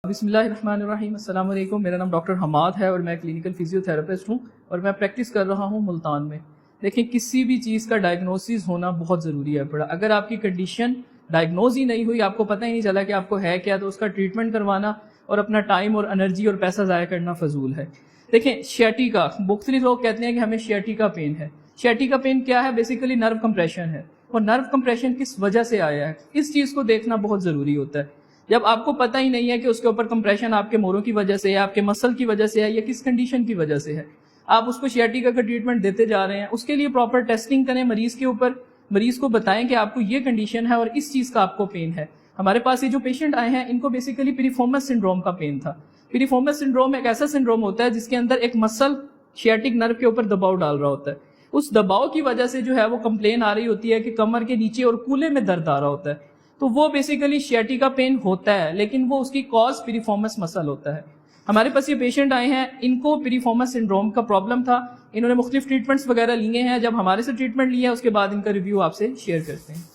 बिस्मिल्लाहिर्रहमानिर्रहीम, अस्सलाम वालेकुम। मेरा नाम डॉक्टर हमाद है और मैं क्लिनिकल फिजियोथेरेपिस्ट हूँ और मैं प्रैक्टिस कर रहा हूँ मुल्तान में। देखिए, किसी भी चीज़ का डायग्नोसिस होना बहुत ज़रूरी है बड़ा। अगर आपकी कंडीशन डायग्नोज ही नहीं हुई, आपको पता ही नहीं चला कि आपको है क्या, तो उसका ट्रीटमेंट करवाना और अपना टाइम और एनर्जी और पैसा ज़ाया करना फजूल है। देखें, शियाटिका, मुख्तलिफ लोग कहते हैं कि हमें शियाटिका पेन है। शियाटिका पेन क्या है? बेसिकली नर्व कंप्रेशन है। और नर्व कंप्रेशन किस वजह से आया है, इस चीज़ को देखना बहुत ज़रूरी होता है। जब आपको पता ही नहीं है कि उसके ऊपर कंप्रेशन आपके मोरों की वजह से है, आपके मसल की वजह से है, या किस कंडीशन की वजह से है, आप उसको शियाटिका का ट्रीटमेंट देते जा रहे हैं। उसके लिए प्रॉपर टेस्टिंग करें मरीज के ऊपर, मरीज को बताएं कि आपको ये कंडीशन है और इस चीज़ का आपको पेन है। हमारे पास ये जो पेशेंट आए हैं, इनको बेसिकली पिरिफॉर्मस सिंड्रोम का पेन था। पिरिफॉर्मस सिंड्रोम एक ऐसा सिंड्रोम होता है जिसके अंदर एक मसल शियाटिक नर्व के ऊपर दबाव डाल रहा होता है। उस दबाव की वजह से जो है वो कंप्लेन आ रही होती है कि कमर के नीचे और कूल्हे में दर्द आ रहा होता है। तो वो बेसिकली शियाटिका पेन होता है, लेकिन वो उसकी कॉज पिरिफॉर्मस मसल होता है। हमारे पास ये पेशेंट आए हैं, इनको पिरिफॉर्मस सिंड्रोम का प्रॉब्लम था। इन्होंने मुख्तलिफ ट्रीटमेंट्स वगैरह लिए हैं। जब हमारे से ट्रीटमेंट लिया, उसके बाद इनका रिव्यू आपसे शेयर करते हैं।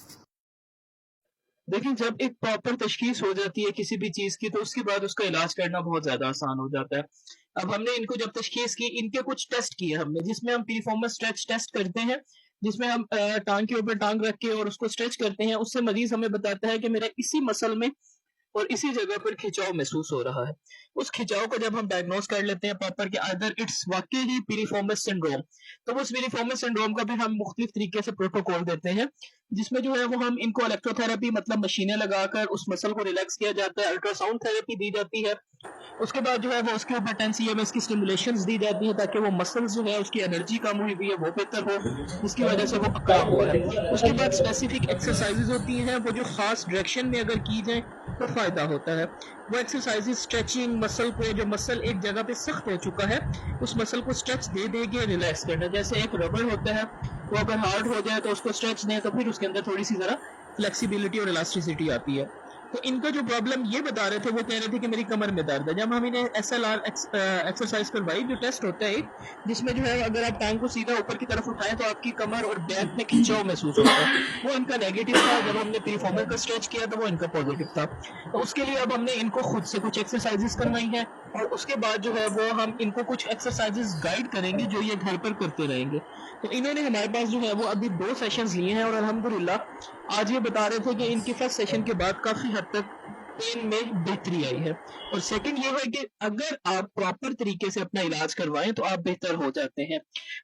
देखिए, जब एक प्रॉपर तशखीस हो जाती है किसी भी चीज़ की, तो उसके बाद उसका इलाज करना बहुत ज़्यादा आसान हो जाता है। अब हमने इनको जब तशखीस की, इनके कुछ टेस्ट किए हमने, जिसमें हम पिरिफॉर्मस स्ट्रेच टेस्ट करते हैं, जिसमें हम टाँग के ऊपर टाँग रख के और उसको स्ट्रेच करते हैं। उससे मरीज़ हमें बताता है कि मेरा इसी मसल में और इसी जगह पर खिंचाव महसूस हो रहा है। उस खिंचाव को जब हम डायग्नोज कर लेते हैं प्रॉपर कि अदर इट्स वाकई ही पिरिफॉर्मस सिंड्रोम, तो उस पिरिफॉर्मस सिंड्रोम का फिर हम मुख्तलिफ तरीके से प्रोटोकॉल देते हैं, जिसमें जो है वो हम इनको इलेक्ट्रोथेरेपी मतलब मशीनें लगाकर उस मसल को रिलैक्स किया जाता है, अल्ट्रासाउंड थेरेपी दी जाती है। उसके बाद जो है वो उसके ऊपर 10 सीएमएस की स्टिमुलेशंस दी जाती है, ताकि वो मसल्स जो है उसकी एनर्जी कम हुई हुई है वो बेहतर हो, जिसकी वजह से वो अकड़ा हुआ है। उसके बाद स्पेसिफिक एक्सरसाइजेज होती हैं, वो जो खास डायरेक्शन में अगर की जाए तो फायदा होता है। वो एक्सरसाइजेज स्ट्रेचिंग मसल को, जो मसल एक जगह पे सख्त हो चुका है, उस मसल को स्ट्रेच दे दे के रिलैक्स करना। जैसे एक रबर होता है, वो अगर हार्ड हो जाए तो उसको स्ट्रेच दें, तो फिर उसके अंदर थोड़ी सी जरा फ्लेक्सिबिलिटी और इलास्टिसिटी आती है। तो इनका जो प्रॉब्लम ये बता रहे थे, वो कह रहे थे कि मेरी कमर में दर्द है। जब हम इन्हें एसएलआर एक्सरसाइज करवाई, जो टेस्ट होता है जिसमें जो है अगर आप टांग को सीधा ऊपर की तरफ उठाएं तो आपकी कमर और बैक में खिंचाव महसूस होता है, वो इनका नेगेटिव था। जब हमने पिरिफॉर्मल का स्ट्रेच किया तो वो इनका पॉजिटिव था। तो उसके लिए अब हमने इनको खुद से कुछ एक्सरसाइजेस करवाई हैं, और उसके बाद जो है वो हम इनको कुछ एक्सरसाइजेस गाइड करेंगे जो ये घर पर करते रहेंगे। तो इन्होंने हमारे पास जो है वो अभी 2 सेशंस लिए हैं, और अल्हम्दुलिल्लाह आज ये बता रहे थे कि इनके फर्स्ट सेशन के बाद काफी हद तक पेन में बेहतरी आई है। और सेकंड ये है कि अगर आप प्रॉपर तरीके से अपना इलाज करवाएं तो आप बेहतर हो जाते हैं,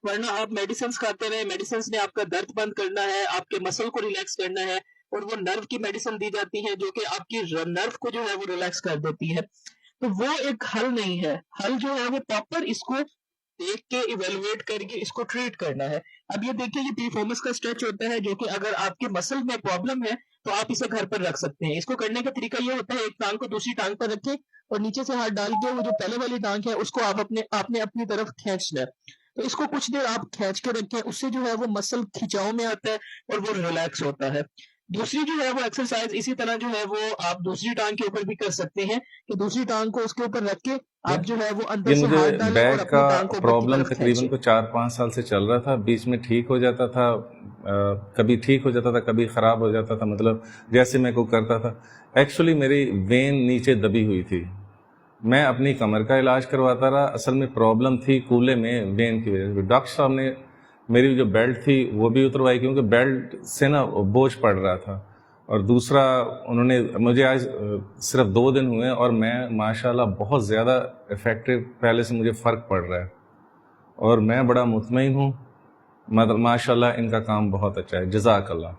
वरना आप मेडिसिन खाते रहे, मेडिसिन ने आपका दर्द बंद करना है, आपके मसल को रिलैक्स करना है, और वो नर्व की मेडिसिन दी जाती है जो कि आपकी नर्व को जो है वो रिलैक्स कर देती है। तो वो एक हल नहीं है। हल जो है वो प्रॉपर इसको देख के इवेलुएट करके इसको ट्रीट करना है। अब ये देखिए, ये परफॉर्मेंस का स्ट्रेच होता है, जो कि अगर आपके मसल में प्रॉब्लम है तो आप इसे घर पर रख सकते हैं। इसको करने का तरीका ये होता है, एक टांग को दूसरी टांग पर रखें और नीचे से हाथ डाल के वो जो पहले वाली टांग है उसको आप आपने अपनी तरफ खींचना है। तो इसको कुछ देर आप खींच के रखें, उससे जो है वो मसल खिंचाव में आता है और वो रिलैक्स होता है। दूसरी जो है वो एक्सरसाइज इसी तरह जो है वो आप दूसरी टांग के ऊपर भी कर सकते हैं, कि दूसरी टांग को उसके ऊपर रख के आप जो है वो ये अंदर से मुझे हाथ डालें और बैक अपनी का टांग को ऊपर की प्रॉब्लम तरफ तकरीबन खींचें। को 4-5 साल से चल रहा था। बीच में ठीक हो जाता था, कभी ठीक हो जाता था, कभी ख़राब हो जाता था, मतलब जैसे मैं को करता था। एक्चुअली मेरी वेन नीचे दबी हुई थी, मैं अपनी कमर का इलाज करवाता रहा। असल में प्रॉब्लम थी कूल्हे में वेन की वजह से। डॉक्टर साहब ने मेरी जो बेल्ट थी वो भी उतरवाई, क्योंकि बेल्ट से ना बोझ पड़ रहा था। और दूसरा, उन्होंने मुझे आज सिर्फ 2 दिन हुए और मैं माशाल्लाह बहुत ज़्यादा इफ़ेक्टिव, पहले से मुझे फ़र्क पड़ रहा है और मैं बड़ा मुतमईन हूँ। मतलब माशाल्लाह इनका काम बहुत अच्छा है। जज़ाकल्लाह।